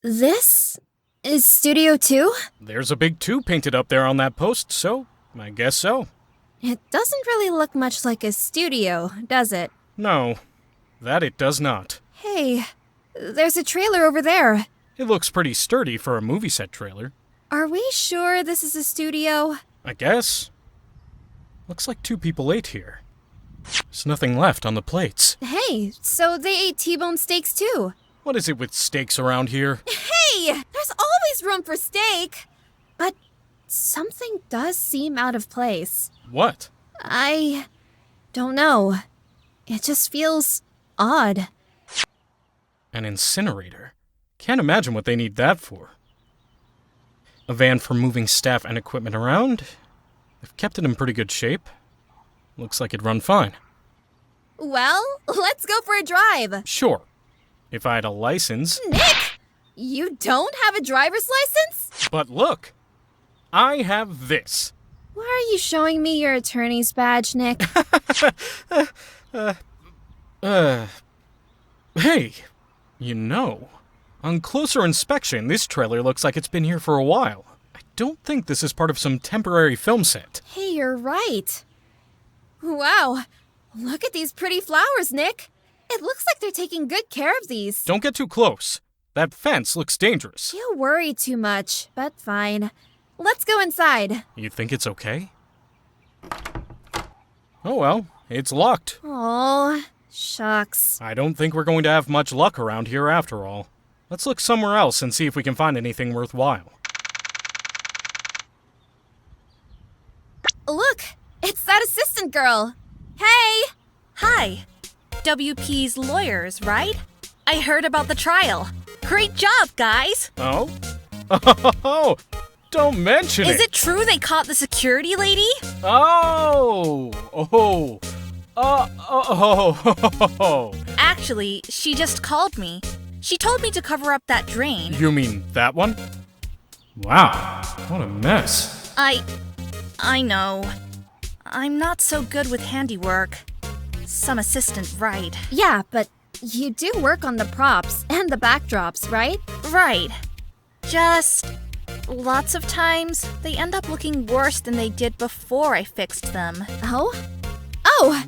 This is Studio 2? There's a big 2 painted up there on that post, so I guess so. It doesn't really look much like a studio, does it? No, that it does not. Hey, there's a trailer over there. It looks pretty sturdy for a movie set trailer. Are we sure this is a studio? I guess. Looks like 2 people ate here. There's nothing left on the plates. Hey, so they ate T-bone steaks too. What is it with steaks around here? Hey, there's always room for steak. But something does seem out of place. What? I don't know. It just feels odd. An incinerator? Can't imagine what they need that for. A van for moving staff and equipment around? They've kept it in pretty good shape. Looks like it'd run fine. Well, let's go for a drive. Sure. If I had a license. Nick! You don't have a driver's license? But look! I have this. Why are you showing me your attorney's badge, Nick? Hey, you know, on closer inspection, this trailer looks like it's been here for a while. I don't think this is part of some temporary film set. Hey, you're right. Wow, look at these pretty flowers, Nick. It looks like they're taking good care of these. Don't get too close. That fence looks dangerous. You worry too much, but fine. Let's go inside. You think it's okay? Oh well, it's locked. Aw, shucks. I don't think we're going to have much luck around here after all. Let's look somewhere else and see if we can find anything worthwhile. Look, it's that assistant girl. Hey! Hi. WP's lawyers, right? I heard about the trial. Great job, guys! Oh? Oh, don't mention it! Is it true they caught the security lady? Actually, she just called me. She told me to cover up that drain. You mean that one? Wow, what a mess. I know. I'm not so good with handiwork. Some assistant, right? Yeah, but you do work on the props and the backdrops, right? Right. Just lots of times they end up looking worse than they did before I fixed them. Oh? Oh!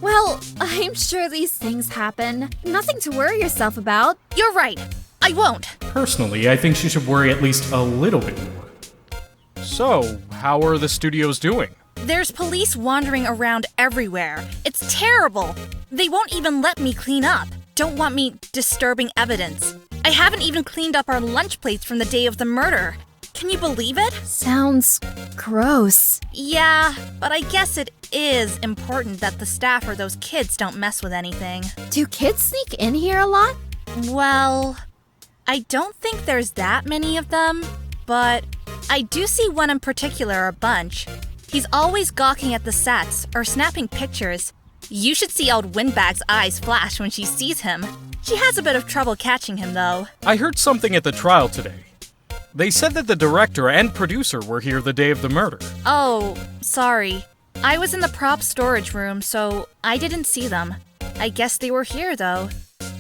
Well, I'm sure these things happen. Nothing to worry yourself about. You're right. I won't. Personally, I think she should worry at least a little bit more. So, how are the studios doing? There's police wandering around everywhere. It's terrible. They won't even let me clean up. Don't want me disturbing evidence. I haven't even cleaned up our lunch plates from the day of the murder. Can you believe it? Sounds gross. Yeah, but I guess it is important that the staff or those kids don't mess with anything. Do kids sneak in here a lot? Well, I don't think there's that many of them, but I do see one in particular a bunch. He's always gawking at the sets or snapping pictures. You should see old Windbag's eyes flash when she sees him. She has a bit of trouble catching him, though. I heard something at the trial today. They said that the director and producer were here the day of the murder. Oh, sorry. I was in the prop storage room, so I didn't see them. I guess they were here, though.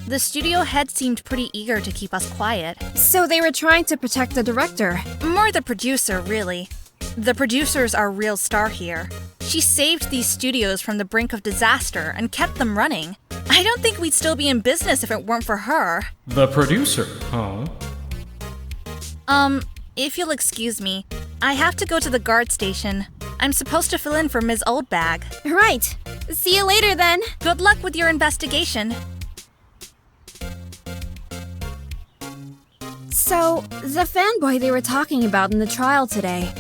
The studio head seemed pretty eager to keep us quiet. So they were trying to protect the director. More the producer, really. The producer's our real star here. She saved these studios from the brink of disaster and kept them running. I don't think we'd still be in business if it weren't for her. The producer, huh? If you'll excuse me, I have to go to the guard station. I'm supposed to fill in for Ms. Oldbag. Right. See you later then. Good luck with your investigation. So, the fanboy they were talking about in the trial today,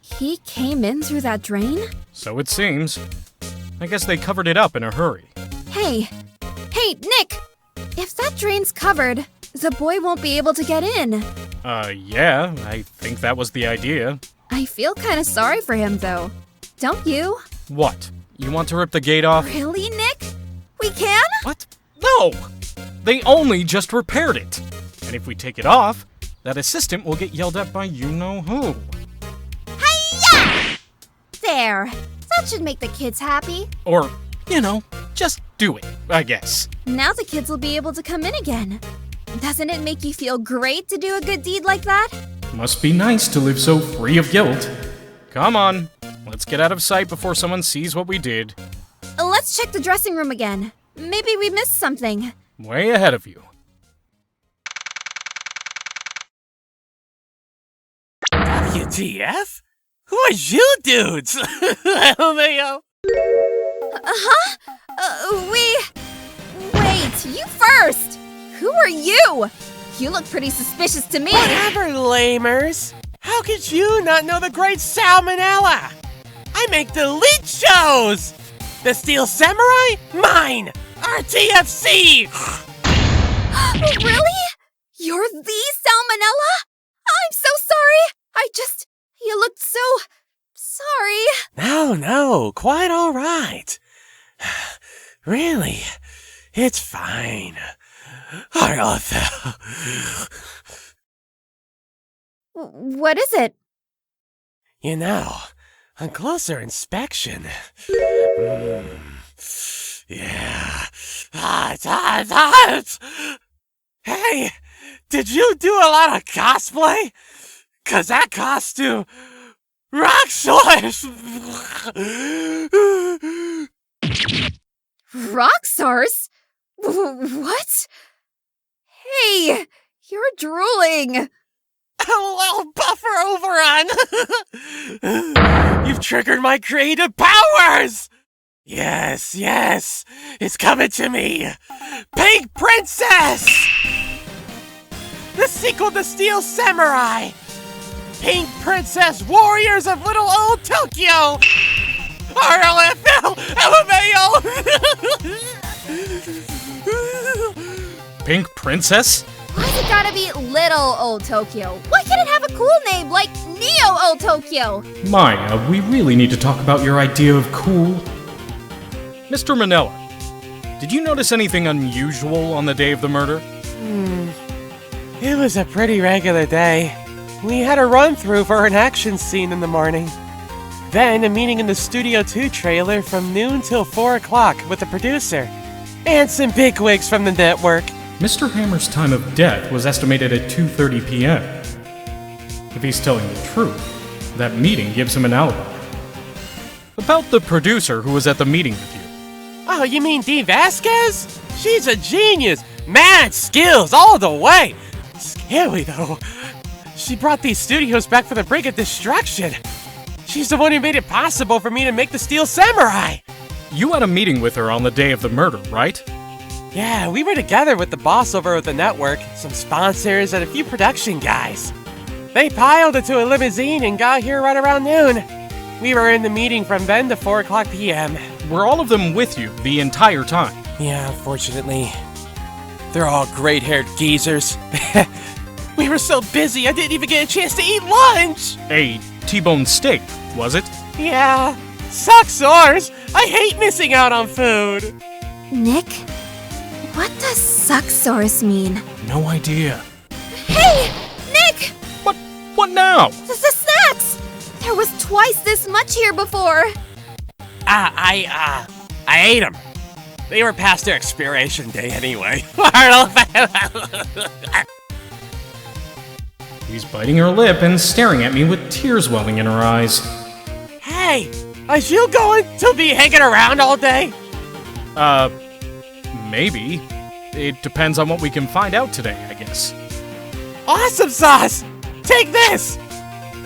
he came in through that drain? So it seems. I guess they covered it up in a hurry. Hey, Nick! If that drain's covered, the boy won't be able to get in. Yeah, I think that was the idea. I feel kind of sorry for him, though. Don't you? What? You want to rip the gate off? Really, Nick? We can? What? No! They only just repaired it. And if we take it off, that assistant will get yelled at by you-know-who. Hi-ya! There. That should make the kids happy. Or, just do it, I guess. Now the kids will be able to come in again. Doesn't it make you feel great to do a good deed like that? Must be nice to live so free of guilt. Come on, let's get out of sight before someone sees what we did. Let's check the dressing room again. Maybe we missed something. Way ahead of you. WTF? Who are you dudes? LMAO. Wait, you first! Who are you? You look pretty suspicious to me. Whatever, lamers. How could you not know the great Salmonella? I make the lead shows! The Steel Samurai? Mine! RTFC! Really? You're the Salmonella? I'm so sorry! You looked so... sorry. No, quite all right. Really, it's fine. Arthur. What is it? You know, on closer inspection... yeah. Hey, did you do a lot of cosplay? 'Cause that costume rocks yours. Roxars? What? Hey, you're drooling. LOL, buffer overrun. You've triggered my creative powers. Yes, it's coming to me. Pink Princess! The sequel to Steel Samurai! Pink Princess Warriors of Little Old Tokyo! RLFL LMAO! Pink Princess? Why's it gotta be Little Old Tokyo? Why can't it have a cool name like Neo Old Tokyo? Maya, we really need to talk about your idea of cool. Mr. Manila, did you notice anything unusual on the day of the murder? It was a pretty regular day. We had a run-through for an action scene in the morning. Then a meeting in the Studio 2 trailer from noon till 4 o'clock with the producer. And some bigwigs from the network. Mr. Hammer's time of death was estimated at 2:30 p.m. If he's telling the truth, that meeting gives him an alibi. About the producer who was at the meeting with you. Oh, you mean Dee Vasquez? She's a genius. Mad skills all the way. Scary, though. She brought these studios back for the brink of destruction. She's the one who made it possible for me to make the Steel Samurai. You had a meeting with her on the day of the murder, right? Yeah, we were together with the boss over at the network, some sponsors, and a few production guys. They piled into a limousine and got here right around noon. We were in the meeting from then to 4 o'clock p.m. Were all of them with you the entire time? Yeah, unfortunately. They're all great-haired geezers. We were so busy, I didn't even get a chance to eat lunch! A T-bone steak, was it? Yeah, sucks ours. I hate missing out on food. Nick, what does sucksaurus mean? No idea. Hey, Nick! What now? The snacks! There was twice this much here before. I ate them. They were past their expiration day anyway. She's biting her lip and staring at me with tears welling in her eyes. Hey, are you going to be hanging around all day? Maybe. It depends on what we can find out today, I guess. Awesome sauce! Take this!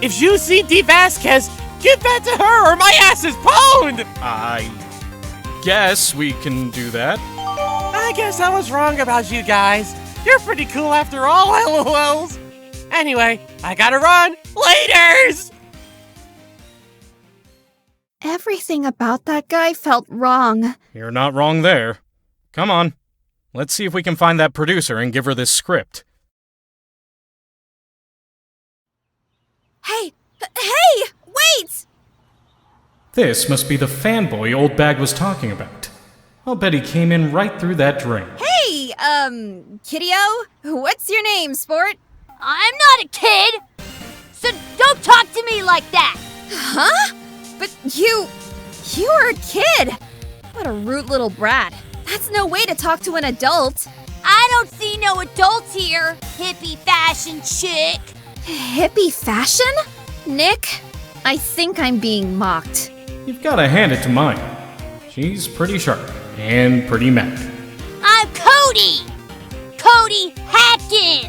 If you see Dee Vasquez, give that to her or my ass is pwned! I guess we can do that. I guess I was wrong about you guys. You're pretty cool after all, LOLs. Anyway, I gotta run. Laters! Everything about that guy felt wrong. You're not wrong there. Come on. Let's see if we can find that producer and give her this script. Hey, wait! This must be the fanboy Old Bag was talking about. I'll bet he came in right through that drain. Hey, Kiddio, what's your name, sport? I'm not a kid! So don't talk to me like that! Huh? But you are a kid! What a rude little brat. That's no way to talk to an adult. I don't see no adults here, hippie fashion chick. Hippie fashion? Nick, I think I'm being mocked. You've got to hand it to Maya. She's pretty sharp and pretty mad. I'm Cody! Cody Hatkins!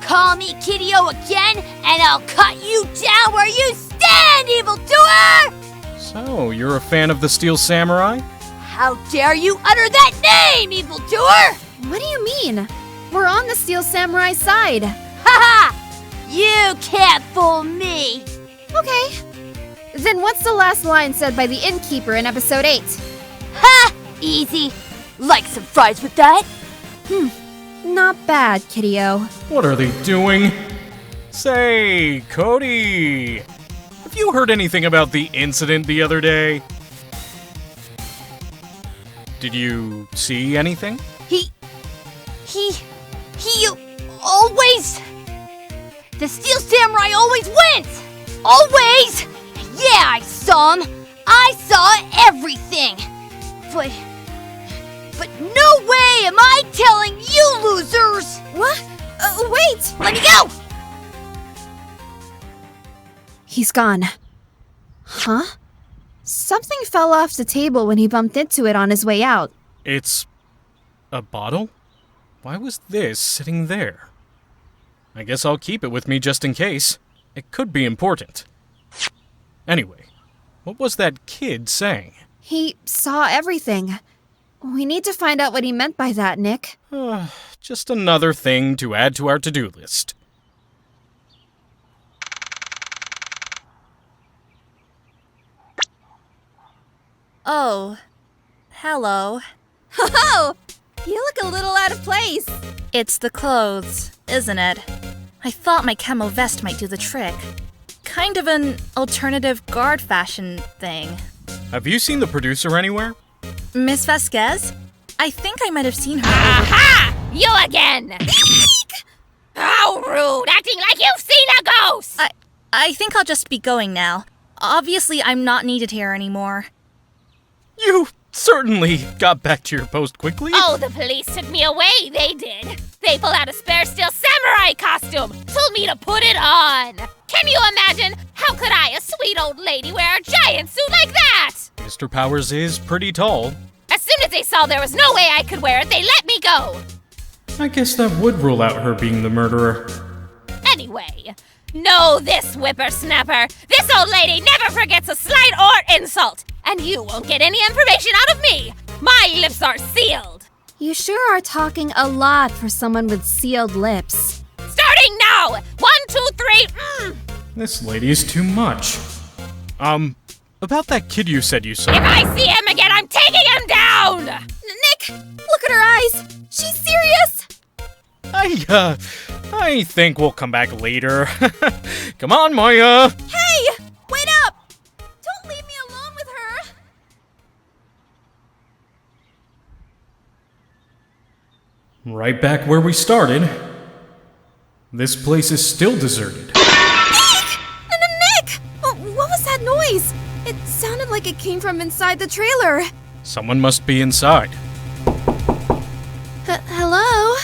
Call me Kiddo again, and I'll cut you down where you stand, evildoer! So, you're a fan of the Steel Samurai? How dare you utter that name, evildoer! What do you mean? We're on the Steel Samurai side. Haha! You can't fool me! Okay. Then what's the last line said by the innkeeper in episode 8? Ha! Easy. Like some fries with that? Not bad, Kiddo. What are they doing? Say, Cody, have you heard anything about the incident the other day? Did you see anything? He always... The Steel Samurai always wins! Always! Yeah, I saw him. I saw everything. But no way am I telling you losers! What? Wait! Let me go! He's gone. Huh? Something fell off the table when he bumped into it on his way out. It's a bottle? Why was this sitting there? I guess I'll keep it with me just in case. It could be important. Anyway, what was that kid saying? He saw everything. We need to find out what he meant by that, Nick. Just another thing to add to our to-do list. Oh, hello. Oh, you look a little out of place. It's the clothes, isn't it? I thought my camo vest might do the trick. Kind of an alternative guard fashion thing. Have you seen the producer anywhere? Miss Vasquez? I think I might have seen her. Aha! You again! How rude! Acting like you've seen a ghost! I think I'll just be going now. Obviously, I'm not needed here anymore. You certainly got back to your post quickly. Oh, the police took me away, they did. They pulled out a spare Steel Samurai costume, told me to put it on. Can you imagine? How could I, a sweet old lady, wear a giant suit like that? Mr. Powers is pretty tall. As soon as they saw there was no way I could wear it, they let me go. I guess that would rule out her being the murderer. Anyway, know this, whippersnapper. This old lady never forgets a slight or insult. And you won't get any information out of me. My lips are sealed. You sure are talking a lot for someone with sealed lips. Starting now. 1, 2, 3. This lady's too much. About that kid you said you saw. If I see him again, I'm taking him down. Nick, look at her eyes. She's serious. I think we'll come back later. Come on, Maya. Hey, wait up. Don't leave me alone with her. Right back where we started. This place is still deserted. Nick! What was that noise? It sounded like it came from inside the trailer. Someone must be inside. Hello?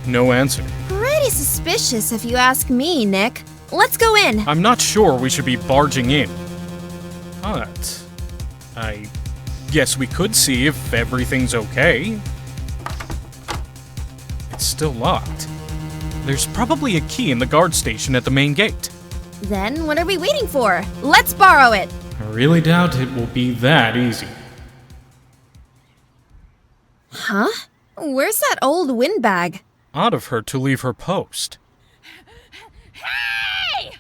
No answer. Pretty suspicious if you ask me, Nick. Let's go in. I'm not sure we should be barging in. But I guess we could see if everything's okay. It's still locked. There's probably a key in the guard station at the main gate. Then what are we waiting for? Let's borrow it. I really doubt it will be that easy. Huh? Where's that old windbag? Odd of her to leave her post. Hey!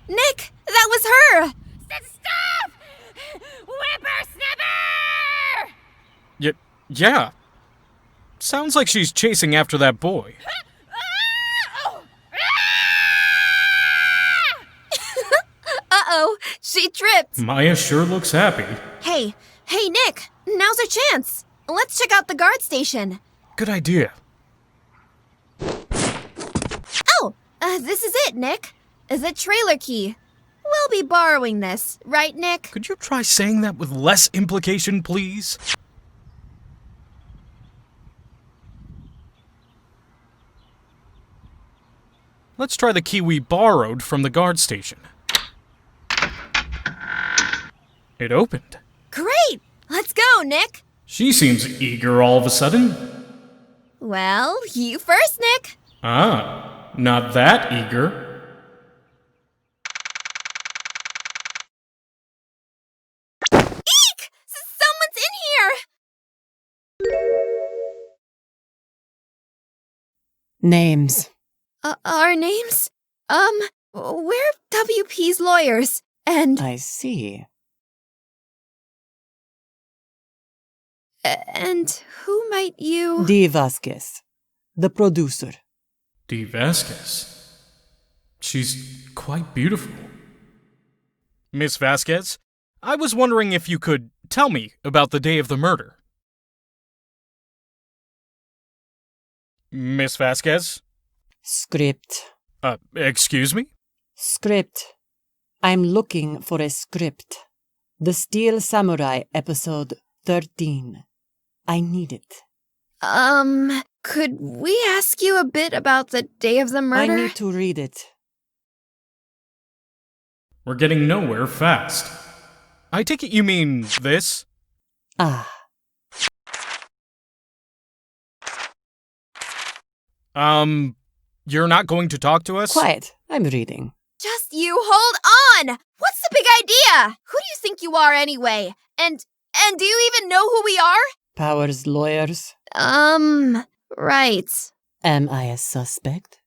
Nick, that was her! Stop! Whippersnapper! Yeah. Sounds like she's chasing after that boy. Uh-oh, she tripped. Maya sure looks happy. Hey, Nick, now's our chance. Let's check out the guard station. Good idea. Oh, this is it, Nick. The trailer key. We'll be borrowing this, right, Nick? Could you try saying that with less implication, please? Let's try the key we borrowed from the guard station. It opened. Great! Let's go, Nick! She seems eager all of a sudden. Well, you first, Nick! Ah, not that eager. Eek! Someone's in here! Names. Our names? We're WP's lawyers, and... I see. And who might you... D. Vasquez, the producer. D. Vasquez. She's quite beautiful. Miss Vasquez, I was wondering if you could tell me about the day of the murder. Miss Vasquez? Script. Excuse me? Script. I'm looking for a script. The Steel Samurai, episode 13. I need it. Could we ask you a bit about the day of the murder? I need to read it. We're getting nowhere fast. I take it you mean this? Ah, You're not going to talk to us? quiet. I'm reading. Just you hold on! What's the big idea? Who do you think you are anyway? And do you even know who we are? Powers lawyers. Right. Am I a suspect?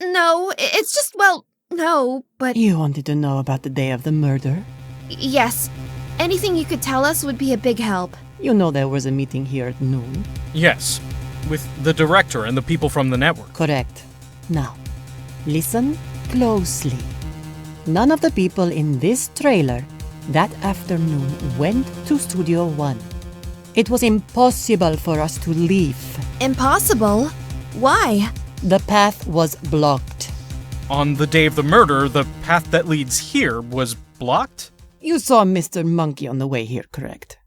No, it's just, well, no, but You wanted to know about the day of the murder? yes. Anything you could tell us would be a big help. You know there was a meeting here at noon. Yes, with the director and the people from the network. Correct. Now, listen closely. None of the people in this trailer that afternoon went to Studio One. It was impossible for us to leave. Impossible? Why? The path was blocked. On the day of the murder, the path that leads here was blocked? You saw Mr. Monkey on the way here, correct?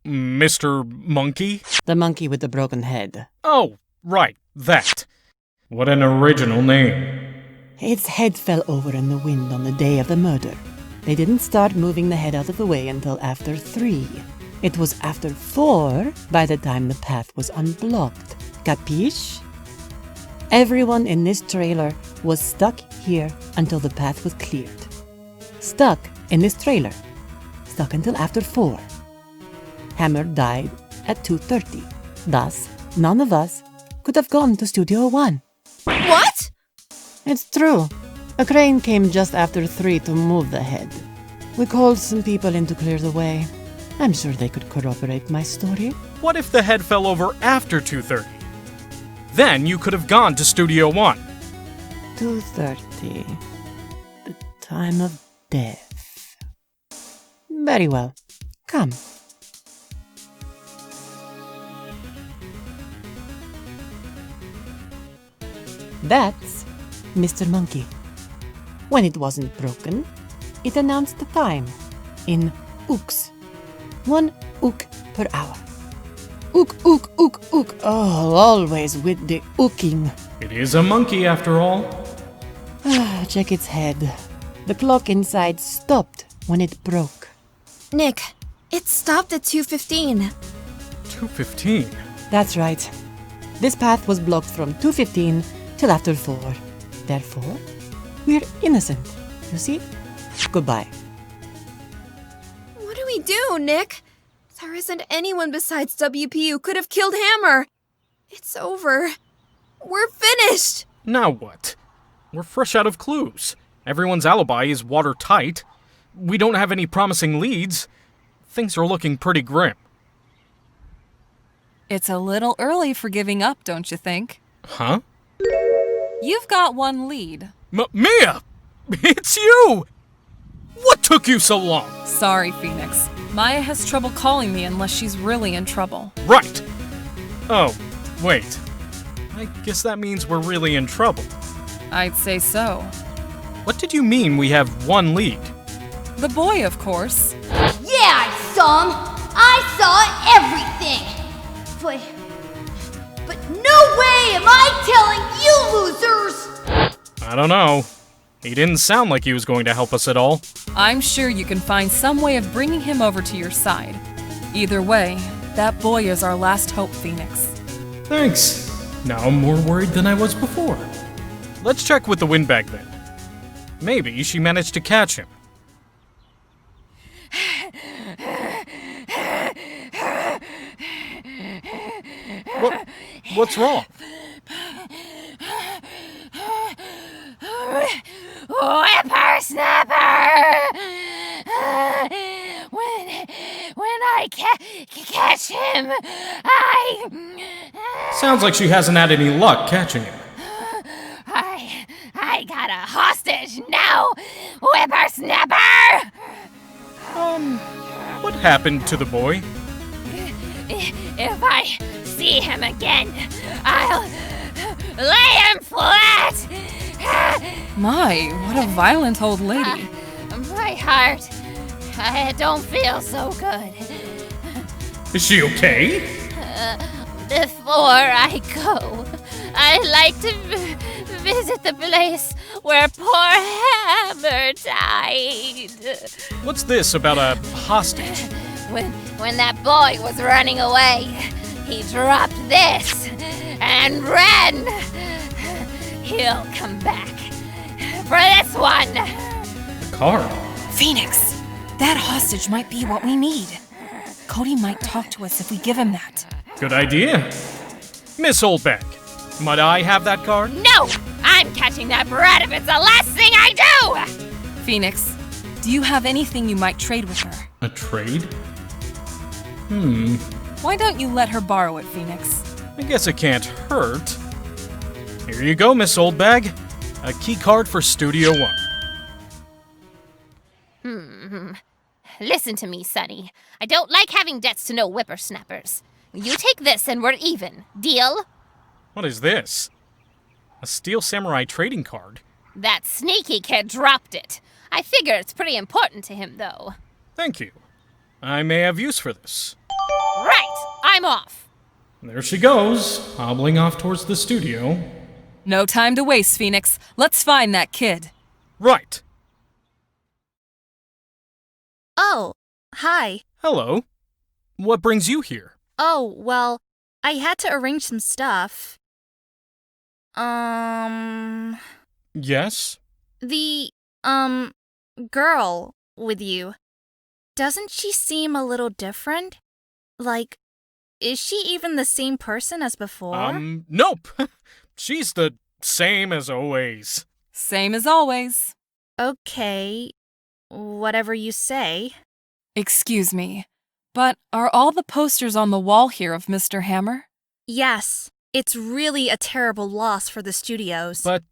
Mr. Monkey? The monkey with the broken head. Oh, right, that. What an original name. Its head fell over in the wind on the day of the murder. They didn't start moving the head out of the way until after 3. It was after 4 by the time the path was unblocked. Capiche? Everyone in this trailer was stuck here until the path was cleared. Stuck in this trailer. Stuck until after 4. Hammer died at 2:30. Thus, none of us could have gone to Studio One. What? It's true. A crane came just after 3 to move the head. We called some people in to clear the way. I'm sure they could corroborate my story. What if the head fell over after 2:30? Then you could have gone to Studio One. 2:30. The time of death. Very well. Come. That's Mr. Monkey. When it wasn't broken, it announced the time in ooks. 1 ook per hour. Ook, ook, ook, ook. Oh, always with the ooking. It is a monkey after all. Check its head. The clock inside stopped when it broke. Nick, it stopped at 2:15. 2:15. That's right. This path was blocked from 2:15 till after 4. Therefore, we're innocent. You see? Goodbye. What do we do, Nick? There isn't anyone besides WP who could have killed Hammer. It's over. We're finished. Now what? We're fresh out of clues. Everyone's alibi is watertight. We don't have any promising leads. Things are looking pretty grim. It's a little early for giving up, don't you think? Huh? You've got one lead. Mia! It's you! What took you so long? Sorry, Phoenix. Maya has trouble calling me unless she's really in trouble. Right. Oh, wait. I guess that means we're really in trouble. I'd say so. What did you mean we have one lead? The boy, of course. Yeah, I saw him. I saw everything. But no way am I telling you losers! I don't know. He didn't sound like he was going to help us at all. I'm sure you can find some way of bringing him over to your side. Either way, that boy is our last hope, Phoenix. Thanks. Now I'm more worried than I was before. Let's check with the windbag then. Maybe she managed to catch him. What's wrong? Whippersnapper! When I catch him, Sounds like she hasn't had any luck catching him. I got a hostage now, Whippersnapper! What happened to the boy? If I see him again, I'll lay him flat! My, what a violent old lady. My heart, I don't feel so good. Is she okay? Before I go, I'd like to visit the place where poor Hammer died. What's this about a hostage? When that boy was running away, he dropped this and ran. He'll come back for this one. The card? Phoenix, that hostage might be what we need. Cody might talk to us if we give him that. Good idea. Miss Oldbag, might I have that card? No! I'm catching that brat if it's the last thing I do! Phoenix, do you have anything you might trade with her? A trade? Why don't you let her borrow it, Phoenix? I guess it can't hurt. Here you go, Miss Oldbag. A key card for Studio One. Listen to me, Sonny. I don't like having debts to no whippersnappers. You take this and we're even. Deal? What is this? A Steel Samurai trading card? That sneaky kid dropped it. I figure it's pretty important to him, though. Thank you. I may have use for this. Right! I'm off! There she goes, hobbling off towards the studio. No time to waste, Phoenix. Let's find that kid. Right. Oh, hi. Hello. What brings you here? Oh, well, I had to arrange some stuff. Yes? The, girl with you. Doesn't she seem a little different? Like, is she even the same person as before? Nope. She's the same as always. Same as always. Okay, whatever you say. Excuse me, but are all the posters on the wall here of Mr. Hammer? Yes, it's really a terrible loss for the studios. But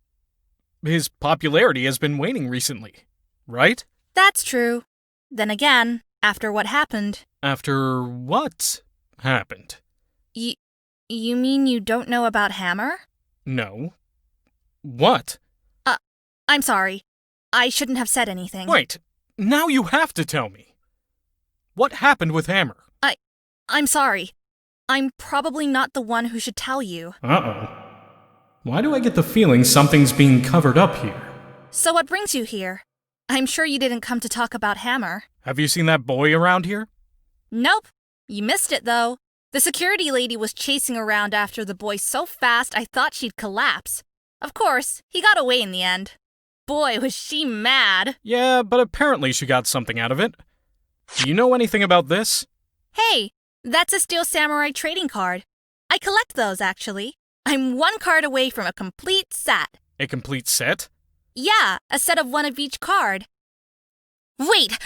his popularity has been waning recently, right? That's true. Then again, after what happened. After what happened? You mean you don't know about Hammer? No. What? I'm sorry. I shouldn't have said anything. Wait, now you have to tell me. What happened with Hammer? I'm sorry. I'm probably not the one who should tell you. Uh-oh. Why do I get the feeling something's being covered up here? So what brings you here? I'm sure you didn't come to talk about Hammer. Have you seen that boy around here? Nope. You missed it, though. The security lady was chasing around after the boy so fast I thought she'd collapse. Of course, he got away in the end. Boy, was she mad. Yeah, but apparently she got something out of it. Do you know anything about this? Hey, that's a Steel Samurai trading card. I collect those, actually. I'm one card away from a complete set. A complete set? Yeah, a set of one of each card. Wait!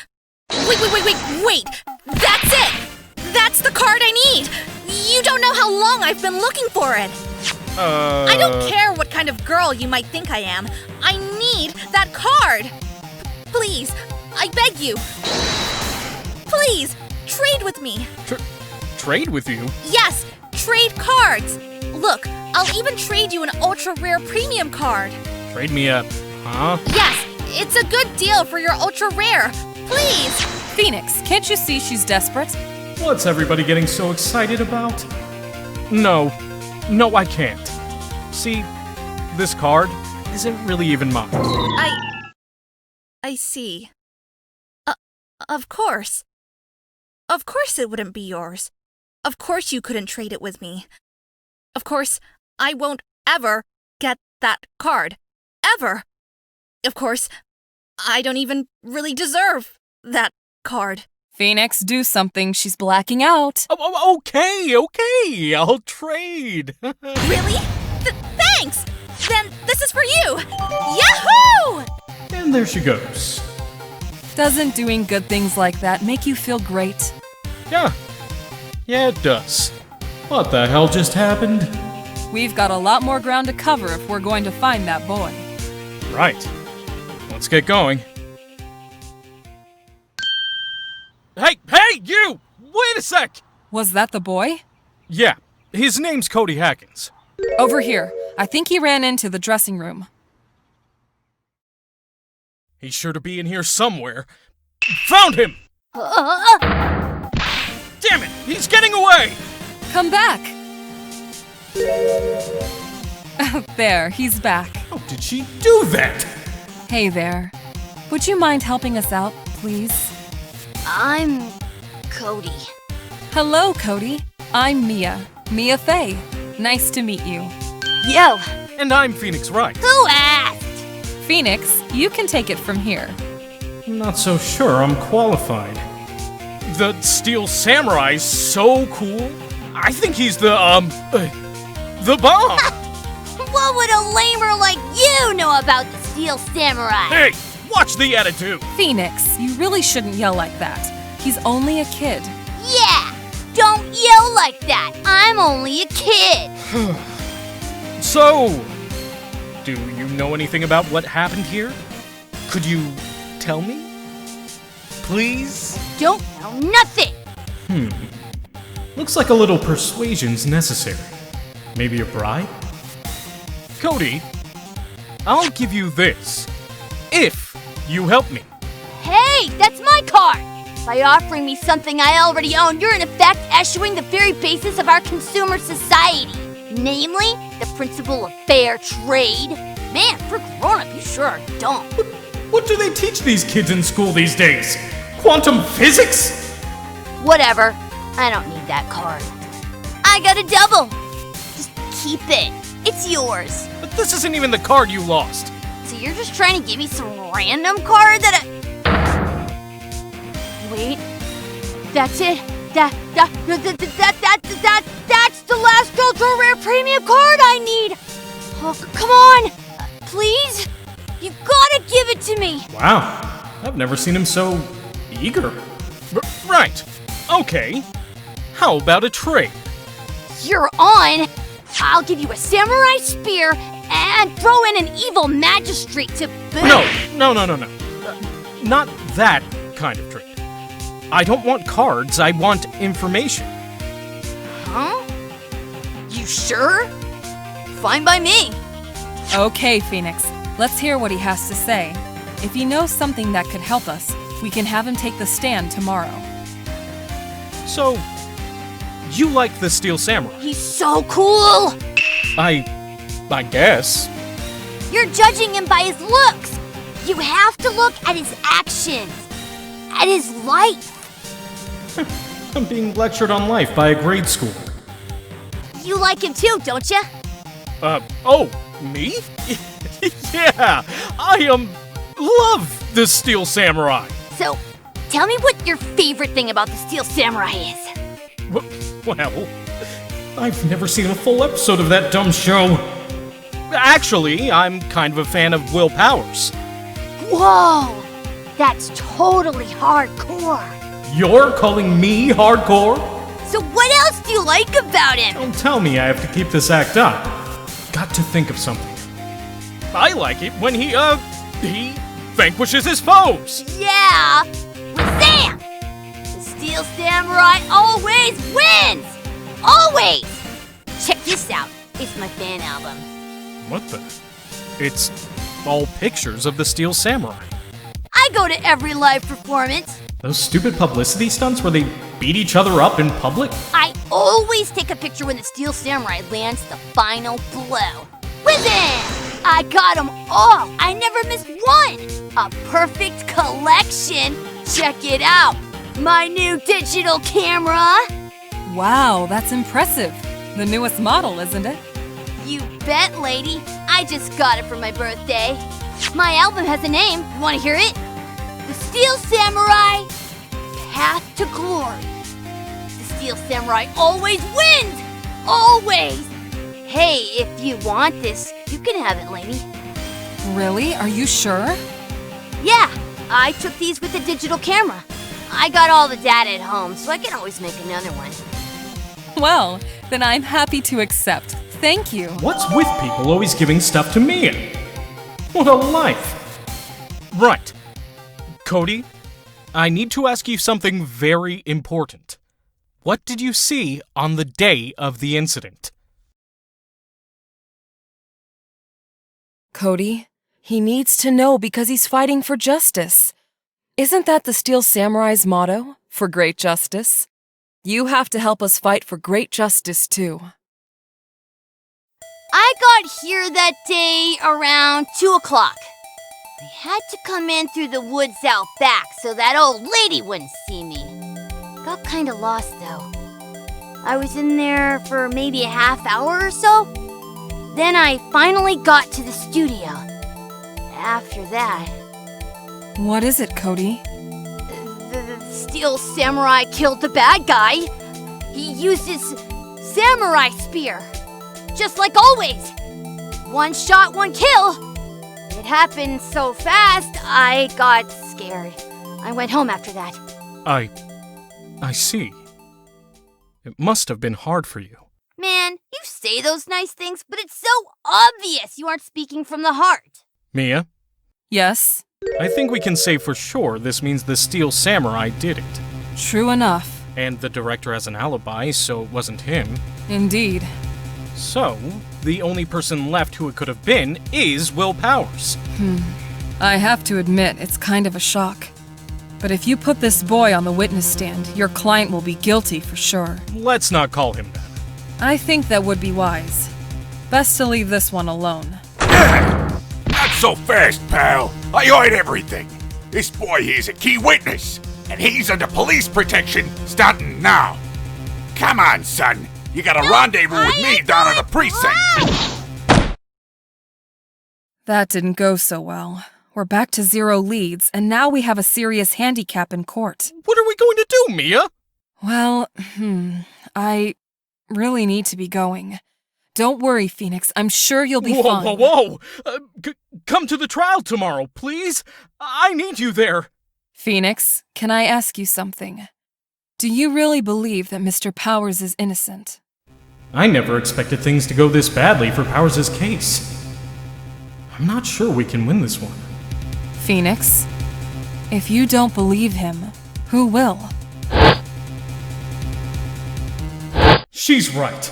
That's it! That's the card I need! You don't know how long I've been looking for it! I don't care what kind of girl you might think I am. I need that card! Please, I beg you. Please, trade with me. Trade with you? Yes, trade cards. Look, I'll even trade you an ultra-rare premium card. Trade me a... Huh? Yes, it's a good deal for your ultra-rare. Please! Phoenix, can't you see she's desperate? What's everybody getting so excited about? No, I can't. See, this card, isn't really even mine. I see. Of course. Of course it wouldn't be yours. Of course you couldn't trade it with me. Of course, I won't ever get that card. Ever. Of course, I don't even really deserve that card. Phoenix, do something. She's blacking out. Oh, okay, I'll trade. Really? Thanks! Then this is for you! Yahoo! And there she goes. Doesn't doing good things like that make you feel great? Yeah, it does. What the hell just happened? We've got a lot more ground to cover if we're going to find that boy. Right. Let's get going. Hey, you! Wait a sec! Was that the boy? Yeah, his name's Cody Hackins. Over here. I think he ran into the dressing room. He's sure to be in here somewhere. Found him! Damn it! He's getting away! Come back! There, he's back. How did she do that? Hey there. Would you mind helping us out, please? I'm Cody. Hello, Cody. I'm Mia. Mia Fey. Nice to meet you. Yo, And I'm Phoenix Wright. who asked? Phoenix, you can take it from here. I'm not so sure I'm qualified. The Steel Samurai's so cool. I think he's the bomb! What would a lamer like you know about the Steel Samurai? Hey, watch the attitude! Phoenix, you really shouldn't yell like that. He's only a kid. Yeah, don't yell like that. I'm only a kid. So, do you know anything about what happened here? Could you tell me? Please? Don't know nothing. Looks like a little persuasion's necessary. Maybe a bribe? Cody, I'll give you this. If you help me. Hey, that's my card. By offering me something I already own, you're in effect eschewing the very basis of our consumer society. Namely, the principle of fair trade. Man, for grown-up, you sure are dumb. What do they teach these kids in school these days? Quantum physics? Whatever. I don't need that card. I got a double. Just keep it. It's yours. But this isn't even the card you lost. So you're just trying to give me some random card that I... Wait. That's it. That's the last ultra rare premium card I need. Oh, come on. Please? You gotta give it to me. Wow, I've never seen him so eager. Right. Okay. How about a trade? You're on. I'll give you a samurai spear and throw in an evil magistrate to boot. No. Not that kind of trade. I don't want cards, I want information. Huh? You sure? Fine by me. Okay, Phoenix. Let's hear what he has to say. If he knows something that could help us, we can have him take the stand tomorrow. So, you like the Steel Samurai? He's so cool. I guess. You're judging him by his looks. You have to look at his actions, at his life. I'm being lectured on life by a grade schooler. You like him too, don't you? Oh, me? Yeah, I love the Steel Samurai. So, tell me what your favorite thing about the Steel Samurai is. Well, I've never seen a full episode of that dumb show. Actually, I'm kind of a fan of Will Powers. Whoa, that's totally hardcore. You're calling me hardcore? So what else do you like about him? Don't tell me I have to keep this act up. Got to think of something. I like it when he vanquishes his foes. Yeah, Sam! The Steel Samurai always wins! Always! Check this out. It's my fan album. What the? It's all pictures of the Steel Samurai. I go to every live performance. Those stupid publicity stunts where they beat each other up in public? I always take a picture when the Steel Samurai lands the final blow. Whizzin'! I got them all. I never missed one. A perfect collection. Check it out. My new digital camera. Wow, that's impressive. The newest model, isn't it? You bet, lady. I just got it for my birthday. My album has a name. You want to hear it? The Steel Samurai Path to Glory. The Steel Samurai always wins! Always! Hey, if you want this, you can have it, lady. Really? Are you sure? Yeah, I took these with the digital camera. I got all the data at home, so I can always make another one. Well, then I'm happy to accept. Thank you. What's with people always giving stuff to Mia? What a life! Right. Cody, I need to ask you something very important. What did you see on the day of the incident? Cody, he needs to know because he's fighting for justice. Isn't that the Steel Samurai's motto? For great justice? You have to help us fight for great justice, too. I got here that day around 2 o'clock. I had to come in through the woods out back so that old lady wouldn't see me. Got kinda lost though. I was in there for maybe a half hour or so. Then I finally got to the studio. After that, What is it, Cody? the Steel Samurai killed the bad guy. He used his samurai spear. Just like always. One shot, one kill. It happened so fast, I got scared. I went home after that. I see. It must have been hard for you. Man, you say those nice things, but it's so obvious you aren't speaking from the heart. Mia, Yes, I think we can say for sure this means the Steel Samurai did it. true enough. And the director has an alibi, so it wasn't him. Indeed. So, the only person left who it could have been is Will Powers. I have to admit, it's kind of a shock. But if you put this boy on the witness stand, your client will be guilty for sure. Let's not call him that. I think that would be wise. Best to leave this one alone. Not so fast, pal. I heard everything. This boy here's a key witness, and he's under police protection starting now. Come on, son. You got a rendezvous with me down at the precinct. That didn't go so well. We're back to 0 leads, and now we have a serious handicap in court. What are we going to do, Mia? Well, I really need to be going. Don't worry, Phoenix. I'm sure you'll be fine. Whoa! Come to the trial tomorrow, please. I need you there. Phoenix, can I ask you something? Do you really believe that Mr. Powers is innocent? I never expected things to go this badly for Powers' case. I'm not sure we can win this one. Phoenix, if you don't believe him, who will? She's right.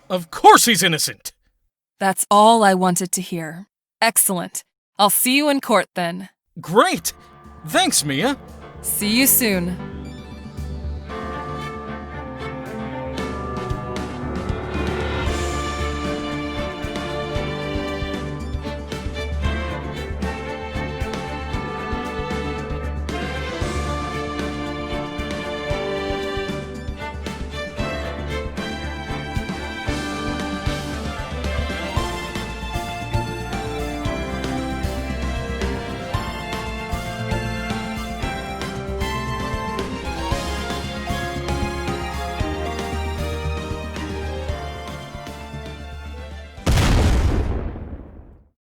Of course he's innocent. That's all I wanted to hear. Excellent. I'll see you in court then. Great. Thanks, Mia. See you soon.